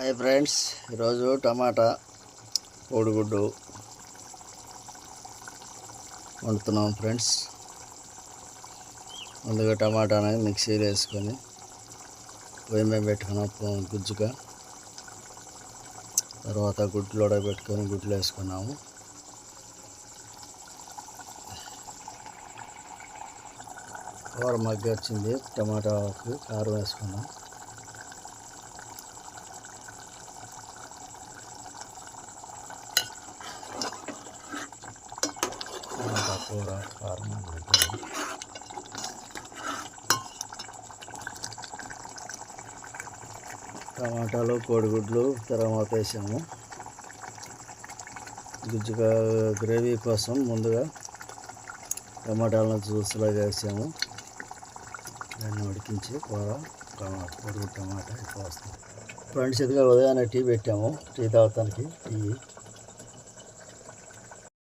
Hi friends, ఈరోజు టమాటా కోడిగుడ్డు వండుతున్నాం friends. ముందుగా టమాటా అనేది మిక్సీలో వేసుకొని పొయ్యి మీద పెట్టుకున్నాం గుజ్జుగా. తర్వాత గుడ్లు ఉడకబెట్టుకొని గుడ్లు వేసుకున్నాము. కూర మగ్గి వచ్చింది, టమాటాకు కారం వేసుకున్నాం. కూర కారం టమాటాలు కోడిగుడ్లు తర్వాత వేసాము. గుజ్జుగా గ్రేవీ కోసం ముందుగా టమాటాలను జ్యూస్లాగా వేసాము. దాన్ని ఉడికించి కూర కోడిగుడ్డు టమాటా ఎక్కువ వస్తుంది ఫ్రెండ్స్. ఇదిగా ఉదయాన్నే టీ పెట్టాము, టీ తాగటానికి. టీ